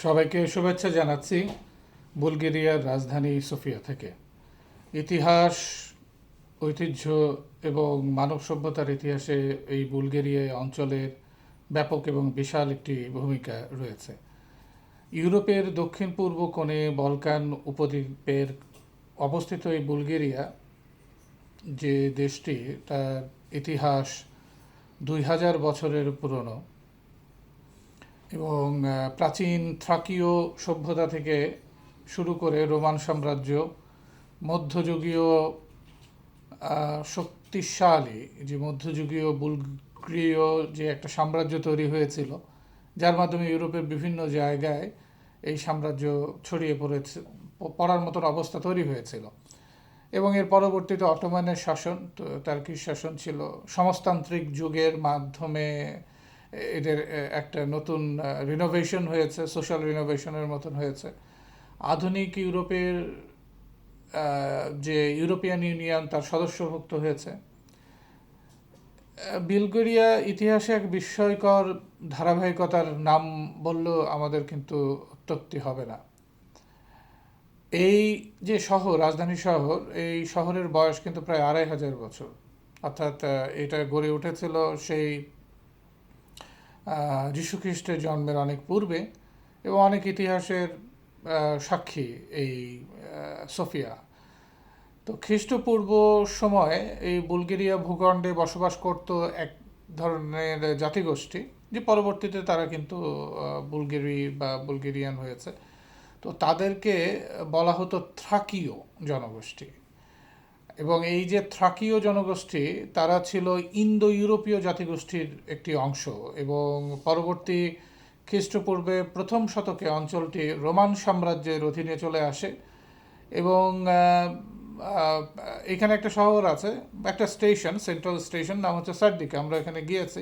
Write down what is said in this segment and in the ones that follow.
সবাইকে শুভেচ্ছা জানাচ্ছি বুলগেরিয়ার রাজধানী সোফিয়া থেকে। ইতিহাস, ঐতিহ্য এবং মানব সভ্যতার ইতিহাসে এই বুলগেরিয়া অঞ্চলের ব্যাপক এবং বিশাল একটি ভূমিকা রয়েছে। ইউরোপের দক্ষিণ পূর্ব কোণে বলকান উপদ্বীপের অবস্থিত এই বুলগেরিয়া যে দেশটি, তার ইতিহাস 2000 বছরের পুরনো এবং প্রাচীন থ্রাকীয় সভ্যতা থেকে শুরু করে রোমান সাম্রাজ্য, মধ্যযুগীয় শক্তিশালী যে মধ্যযুগীয় বুলগেরীয় যে একটা সাম্রাজ্য তৈরি হয়েছিল, যার মাধ্যমে ইউরোপের বিভিন্ন জায়গায় এই সাম্রাজ্য ছড়িয়ে পড়ার মতন অবস্থা তৈরি হয়েছিল। এবং এর পরবর্তীতে অটোমানের শাসন, টার্কিশ শাসন ছিল। সমাজতান্ত্রিক যুগের মাধ্যমে এদের একটা নতুন রিনোভেশন হয়েছে, সোশ্যাল রিনোভেশনের মতন হয়েছে। আধুনিক ইউরোপের যে ইউরোপিয়ান ইউনিয়ন, তার সদস্যভুক্ত হয়েছে। বুলগেরিয়া ইতিহাসে এক বিস্ময়কর ধারাবাহিকতার নাম বললেও আমাদের কিন্তু অত্যুক্তি হবে না। এই যে শহর, রাজধানী শহর, এই শহরের বয়স কিন্তু প্রায় 2500 বছর। অর্থাৎ এটা গড়ে উঠেছিল সেই যীশুখ্রিস্টের জন্মের অনেক পূর্বে, এবং অনেক ইতিহাসের সাক্ষী এই সোফিয়া। তো খ্রিস্টপূর্ব সময়ে এই বুলগেরিয়া ভূখণ্ডে বসবাস করত এক ধরনের জাতিগোষ্ঠী, যে পরবর্তীতে তারা কিন্তু বুলগেরি বা বুলগেরিয়ান হয়েছে। তো তাদেরকে বলা হতো থ্রাকীয় জনগোষ্ঠী। এবং এই যে থ্রাকীয় জনগোষ্ঠী, তারা ছিল ইন্দো ইউরোপীয় জাতিগোষ্ঠীর একটি অংশ, এবং পরবর্তী খ্রিস্টপূর্বে প্রথম শতকে অঞ্চলটি রোমান সাম্রাজ্যের অধীনে চলে আসে। এবং এখানে একটা শহর আছে, একটা স্টেশন, সেন্ট্রাল স্টেশন, নাম হচ্ছে সার্দিকা। আমরা এখানে গিয়েছি।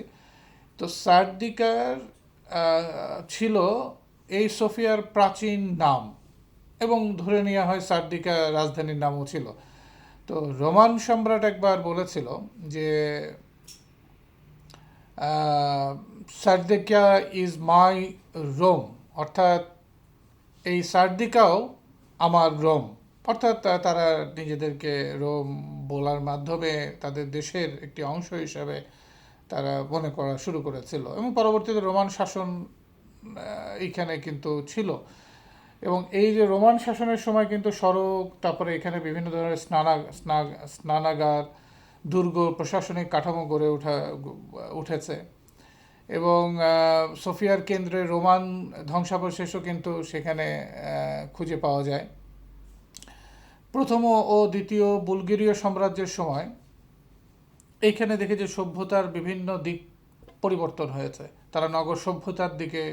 তো সার্দিকার ছিল এই সোফিয়ার প্রাচীন নাম, এবং ধরে নেওয়া হয় সার্দিকা রাজধানীর নামও ছিল। তো রোমান সম্রাট একবার বলেছিল যে সার্দিকা ইজ মাই রোম, অর্থাৎ এই সার্দিকাও আমার রোম। অর্থাৎ তারা নিজেদেরকে রোম বলার মাধ্যমে তাদের দেশের একটি অংশ হিসাবে তারা মনে করা শুরু করেছিল। এবং পরবর্তীতে রোমান শাসন এইখানে কিন্তু ছিল। এবং এই যে রোমান শাসনের সময় কিন্তু সড়ক, তারপরে এখানে বিভিন্ন ধরনের স্নানাগার, দুর্গ, প্রশাসনিক কাঠামো গড়ে উঠেছে। এবং সোফিয়ার কেন্দ্রে রোমান ধ্বংসাবশেষও কিন্তু সেখানে খুঁজে পাওয়া যায়। প্রথম ও দ্বিতীয় বুলগেরীয় সাম্রাজ্যের সময় এইখানে দেখে যে সভ্যতার বিভিন্ন দিক পরিবর্তন হয়েছে। তারা নগর সভ্যতার দিকে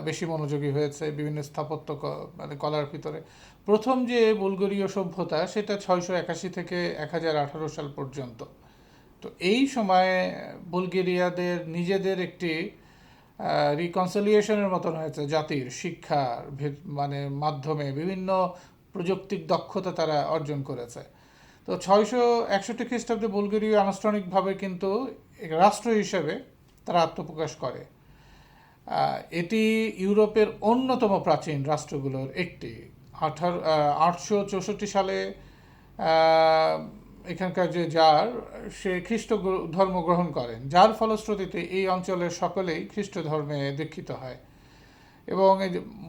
বেশি মনোযোগী হয়েছে, বিভিন্ন স্থাপত্য মানে কলার ভিতরে। প্রথম যে বুলগেরীয় সভ্যতা, সেটা 681 থেকে 1018 সাল পর্যন্ত। তো এই সময়ে বুলগেরিয়াদের নিজেদের একটি রিকনসিলিয়েশনের মতন হয়েছে। জাতির শিক্ষার মানে মাধ্যমে বিভিন্ন প্রযুক্তিক দক্ষতা তারা অর্জন করেছে। তো 661 খ্রিস্টাব্দে বুলগেরীয় আনুষ্ঠানিকভাবে কিন্তু রাষ্ট্র হিসেবে তারা আত্মপ্রকাশ করে। এটি ইউরোপের অন্যতম প্রাচীন রাষ্ট্রগুলোর একটি। 864 সালে এখানকার যে জার, সে খ্রিস্ট ধর্ম গ্রহণ করেন, যার ফলশ্রুতিতে এই অঞ্চলের সকলেই খ্রিস্ট ধর্মে দীক্ষিত হয়। এবং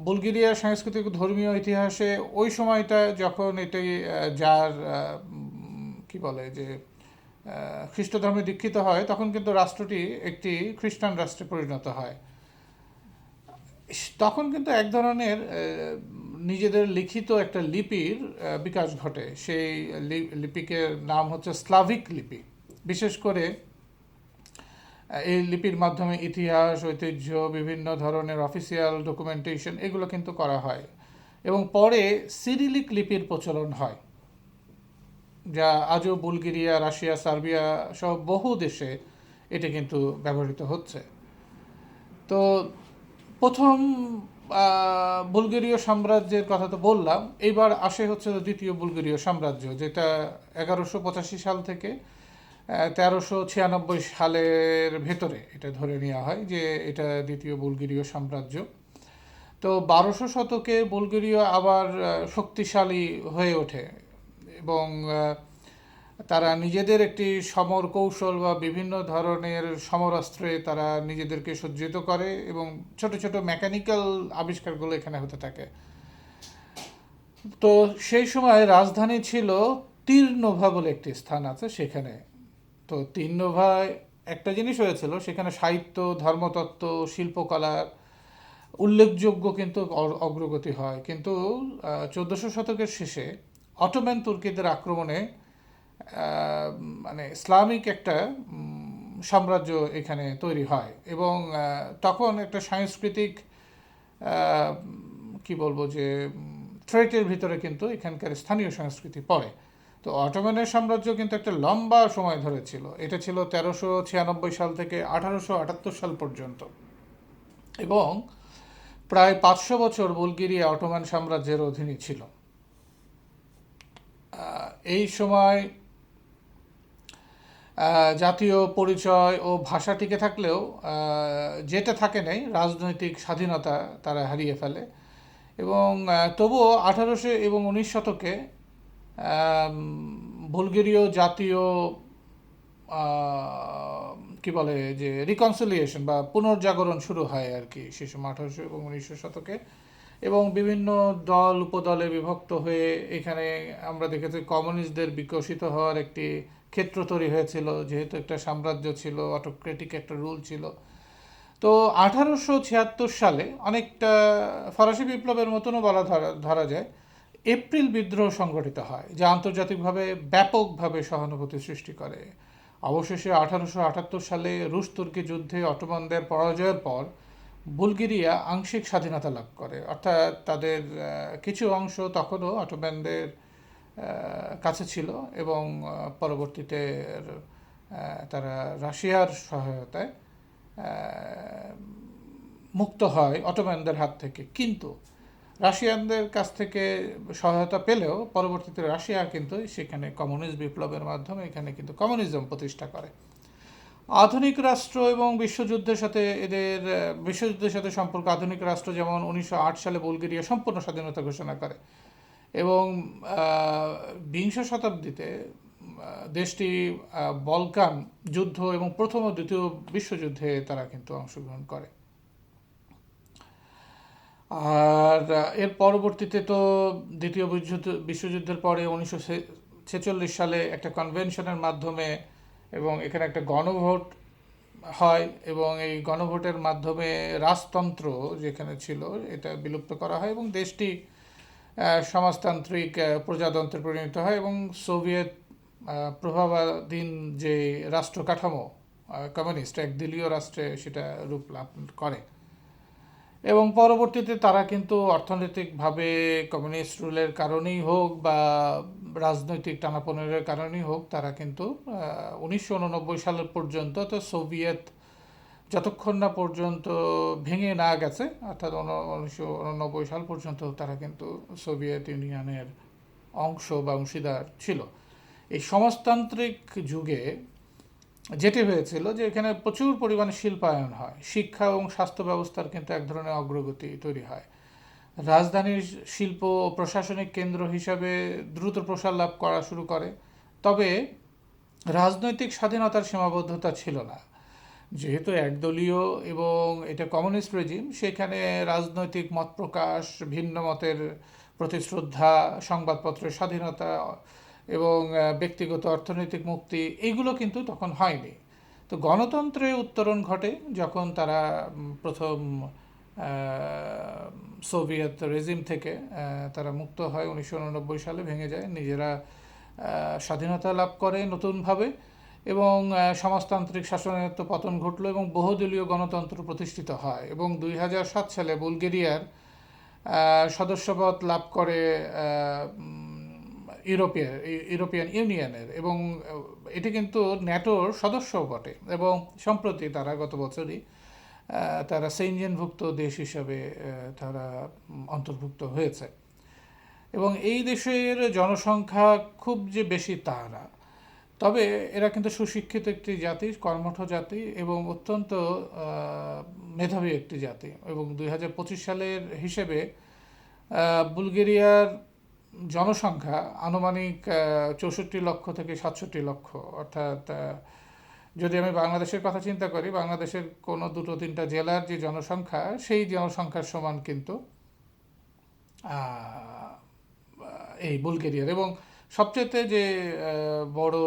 বুলগেরিয়ার সাংস্কৃতিক ধর্মীয় ইতিহাসে ওই সময়টা যখন এটি যার কি বলে যে খ্রিস্ট ধর্মে দীক্ষিত হয়, তখন কিন্তু রাষ্ট্রটি একটি খ্রিস্টান রাষ্ট্রে পরিণত হয়। তখন কিন্তু এক ধরনের নিজেদের লিখিত একটা লিপির বিকাশ ঘটে। সেই লিপিকের নাম হচ্ছে স্লাভিক লিপি। বিশেষ করে এই লিপির মাধ্যমে ইতিহাস, ঐতিহ্য, বিভিন্ন ধরনের অফিসিয়াল ডকুমেন্টেশন, এগুলো কিন্তু করা হয়। এবং পরে সিরিলিক লিপির প্রচলন হয়, যা আজও বুলগেরিয়া, রাশিয়া, সার্বিয়া সহ বহু দেশে এটি কিন্তু ব্যবহৃত হচ্ছে। তো প্রথম বুলগেরীয় সাম্রাজ্যের কথা তো বললাম। এইবার আসে হচ্ছে দ্বিতীয় বুলগেরীয় সাম্রাজ্য, যেটা 1185 সাল থেকে 1396 সালের ভেতরে এটা ধরে নেওয়া হয় যে এটা দ্বিতীয় বুলগেরীয় সাম্রাজ্য। তো 1200 শতকে বুলগেরীয় আবার শক্তিশালী হয়ে ওঠে এবং তারা নিজেদের একটি সমর কৌশল বা বিভিন্ন ধরনের সমরাস্ত্রে তারা নিজেদেরকে সজ্জিত করে এবং ছোট ছোট মেকানিক্যাল আবিষ্কারগুলো এখানে হতে থাকে। তো সেই সময় রাজধানী ছিল তীর্নোভা বলে একটি স্থান আছে সেখানে। তো তীর্নোভায় একটা জিনিস হয়েছিল, সেখানে সাহিত্য, ধর্মতত্ত্ব, শিল্পকলার উল্লেখযোগ্য কিন্তু অগ্রগতি হয়। কিন্তু 1400 শতকের শেষে অটোম্যান তুর্কিদের আক্রমণে মানে ইসলামিক একটা সাম্রাজ্য এখানে তৈরি হয় এবং তখন একটা সাংস্কৃতিক আহ, কি বলবো যে থ্রেটের ভিতরে কিন্তু এখানকার স্থানীয় সংস্কৃতি পড়ে। তো অটোম্যানের সাম্রাজ্য কিন্তু একটা লম্বা সময় ধরে ছিল। এটা ছিল 1396 সাল থেকে 1878 সাল পর্যন্ত এবং প্রায় 500 বছর বুলগেরিয়া অটোম্যান সাম্রাজ্যের অধীনে ছিল। এই সময় জাতীয় পরিচয় ও ভাষা টিকে থাকলেও যেটা থাকে নাই রাজনৈতিক স্বাধীনতা তারা হারিয়ে ফেলে এবং তবুও 1800 এবং 19 শতকে বুলগেরীয় জাতীয় কি বলে যে রিকনসিলিয়েশন বা পুনর্জাগরণ শুরু হয় আর কি সে সময় 1800 এবং 1900 শতকে। এবং বিভিন্ন দল উপদলে বিভক্ত হয়ে এখানে আমরা দেখেছি কমিউনিস্টদের বিকশিত হওয়ার একটি ক্ষেত্র তৈরি হয়েছিল, যেহেতু একটা সাম্রাজ্য ছিল, অটোক্রেটিক একটা রুল ছিল। তো 1876 সালে অনেকটা ফরাসি বিপ্লবের মতনও বলা ধরা যায়, এপ্রিল বিদ্রোহ সংগঠিত হয়, যা আন্তর্জাতিকভাবে ব্যাপকভাবে সহানুভূতি সৃষ্টি করে। অবশেষে 1878 সালে রুশ তুর্কি যুদ্ধে অটোমানদের পরাজয়ের পর বুলগেরিয়া আংশিক স্বাধীনতা লাভ করে, অর্থাৎ তাদের কিছু অংশ তখনও অটোম্যানদের কাছে ছিল এবং পরবর্তীতে তারা রাশিয়ার সহায়তায় মুক্ত হয় অটোম্যানদের হাত থেকে। কিন্তু রাশিয়ানদের কাছ থেকে সহায়তা পেলেও পরবর্তীতে রাশিয়া কিন্তু সেখানে কমিউনিস্ট বিপ্লবের মাধ্যমে এখানে কিন্তু কমিউনিজম প্রতিষ্ঠা করে। আধুনিক রাষ্ট্র এবং বিশ্বযুদ্ধের সাথে সম্পর্ক আধুনিক রাষ্ট্র যেমন 1908 সালে বুলগেরিয়া সম্পূর্ণ স্বাধীনতা ঘোষণা করে এবং বিংশ শতাব্দীতে দেশটি বলকান যুদ্ধ এবং প্রথম ও দ্বিতীয় বিশ্বযুদ্ধে তারা কিন্তু অংশগ্রহণ করে। আর এর পরবর্তীতে তো দ্বিতীয় বিশ্বযুদ্ধের পরে 1946 সালে একটা কনভেনশনের মাধ্যমে এবং এখানে একটা গণভোট হয় এবং এই গণভোটের মাধ্যমে রাজতন্ত্র যেখানে ছিল এটা বিলুপ্ত করা হয় এবং দেশটি সমাজতান্ত্রিক প্রজাতন্ত্রে পরিণত হয় এবং সোভিয়েত প্রভাবাধীন যে রাষ্ট্র কাঠামো কমিউনিস্ট একদলীয় রাষ্ট্রে সেটা রূপ লাভ করে। এবং পরবর্তীতে তারা কিন্তু অর্থনৈতিকভাবে কমিউনিস্ট রুলের কারণেই হোক বা রাজনৈতিক টানাপোড়েনের কারণেই হোক তারা কিন্তু 1989 সাল পর্যন্ত তো সোভিয়েত যতক্ষণ না পর্যন্ত ভেঙে না গেছে, অর্থাৎ 1989 সাল পর্যন্ত তারা কিন্তু সোভিয়েত ইউনিয়নের অংশ বা অংশীদার ছিল। এই সমাজতান্ত্রিক যুগে যেটি হয়েছিল যে এখানে প্রচুর পরিমাণে শিল্পায়ন হয়, শিক্ষা এবং স্বাস্থ্য ব্যবস্থার কিন্তু এক ধরনের অগ্রগতি তৈরি হয়। রাজধানীর শিল্প ও প্রশাসনিক কেন্দ্র হিসাবে দ্রুত প্রসার লাভ করা শুরু করে। তবে রাজনৈতিক স্বাধীনতার সীমাবদ্ধতা ছিল না, যেহেতু একদলীয় এবং এটা কমিউনিস্ট রেজিম, সেখানে রাজনৈতিক মত প্রকাশ, ভিন্ন মতের প্রতি শ্রদ্ধা, সংবাদপত্রের স্বাধীনতা এবং ব্যক্তিগত অর্থনৈতিক মুক্তি এগুলো কিন্তু তখন হয়নি। তো গণতন্ত্রে উত্তরণ ঘটে যখন তারা প্রথম সোভিয়েত রেজিম থেকে তারা মুক্ত হয় 1989 সালে, ভেঙে যায়, নিজেরা স্বাধীনতা লাভ করে নতুনভাবে এবং সমাজতান্ত্রিক শাসনের তো পতন ঘটলো এবং বহুদলীয় গণতন্ত্র প্রতিষ্ঠিত হয় এবং 2007 সালে বুলগেরিয়ার সদস্যপদ লাভ করে ইউরোপিয়ান ইউনিয়নের এবং এটি কিন্তু ন্যাটোর সদস্য বটে এবং সম্প্রতি তারা গত বছরই তারা সেনজেনভুক্ত দেশ হিসাবে তারা অন্তর্ভুক্ত হয়েছে। এবং এই দেশের জনসংখ্যা খুব যে বেশি তা না, তবে এরা কিন্তু সুশিক্ষিত একটি জাতি, কর্মঠ জাতি এবং অত্যন্ত মেধাবী একটি জাতি। এবং 2025 সালের হিসেবে বুলগেরিয়ার জনসংখ্যা আনুমানিক 64 লক্ষ থেকে 67 লক্ষ। অর্থাৎ যদি আমি বাংলাদেশের কথা চিন্তা করি, বাংলাদেশের কোনো দুটো তিনটা জেলার যে জনসংখ্যা, সেই জনসংখ্যার সমান কিন্তু এই বুলগেরিয়ার। এবং সবচেয়ে যে বড়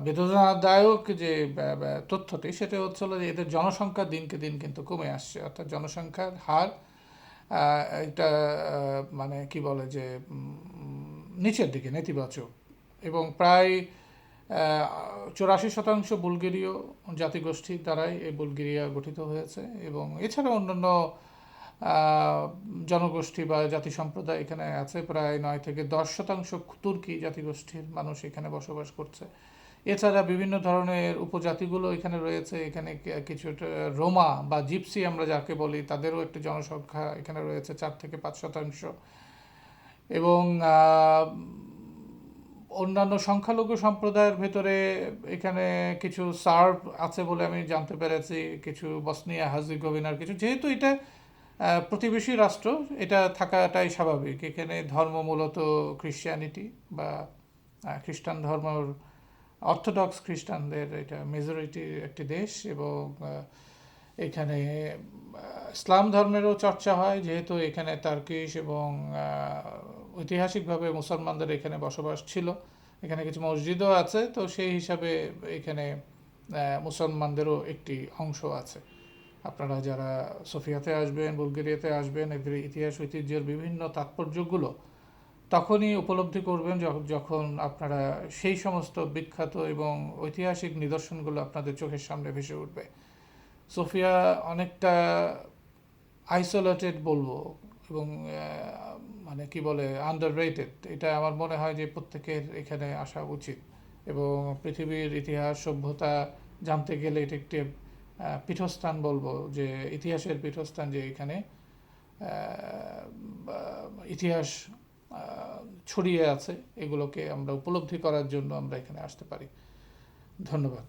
বেদনাদায়ক যে তথ্যটি, সেটা হচ্ছিল যে এদের জনসংখ্যা দিনকে দিন কিন্তু কমে আসছে। অর্থাৎ জনসংখ্যার হার এটা মানে কি বলে যে নিচের দিকে, নেতিবাচক। এবং প্রায় 84% বুলগেরীয় জাতিগোষ্ঠীর দ্বারাই এই বুলগেরিয়া গঠিত হয়েছে। এবং এছাড়া অন্যান্য জনগোষ্ঠী বা জাতি সম্প্রদায় এখানে আছে। প্রায় 9 থেকে 10% তুর্কি জাতিগোষ্ঠীর মানুষ এখানে বসবাস করছে। এছাড়া বিভিন্ন ধরনের উপজাতিগুলো এখানে রয়েছে। এখানে কিছু রোমা বা জিপসি আমরা যাকে বলি, তাদেরও একটি জনসংখ্যা এখানে রয়েছে 4 থেকে 5%। এবং অন্যান্য সংখ্যালঘু সম্প্রদায়ের ভেতরে এখানে কিছু সার্ব আছে বলে আমি জানতে পেরেছি, কিছু বসনিয়া হার্জেগোভিনার কিছু। যেহেতু এটা প্রতিবেশী রাষ্ট্র, এটা থাকাটাই স্বাভাবিক। এখানে ধর্ম মূলত খ্রিশ্চানিটি বা খ্রিস্টান ধর্মের, অর্থোডক্স খ্রিস্টানদের এটা মেজরিটির একটি দেশ। এবং এখানে ইসলাম ধর্মেরও চর্চা হয়, যেহেতু এখানে তার্কিশ এবং ঐতিহাসিকভাবে মুসলমানদের এখানে বসবাস ছিল। এখানে কিছু মসজিদও আছে, তো সেই হিসাবে এখানে মুসলমানদেরও একটি অংশ আছে। আপনারা যারা সোফিয়াতে আসবেন, বুলগেরিয়াতে আসবেন, এদের ইতিহাস ঐতিহ্যের বিভিন্ন তাৎপর্যগুলো তখনই উপলব্ধি করবেন যখন আপনারা সেই সমস্ত বিখ্যাত এবং ঐতিহাসিক নিদর্শনগুলো আপনাদের চোখের সামনে ভেসে উঠবে। সোফিয়া অনেকটা আইসোলেটেড বলবো, এবং মানে কি বলে, আন্ডাররেটেড। এটা আমার মনে হয় যে প্রত্যেকের এখানে আসা উচিত। এবং পৃথিবীর ইতিহাস সভ্যতা জানতে গেলে এটা একটি পীঠস্থান বলবো, যে ইতিহাসের পীঠস্থান, যে এখানে ইতিহাস ছড়িয়ে আছে। এগুলোকে আমরা উপলব্ধি করার জন্য আমরা এখানে আসতে পারি। ধন্যবাদ।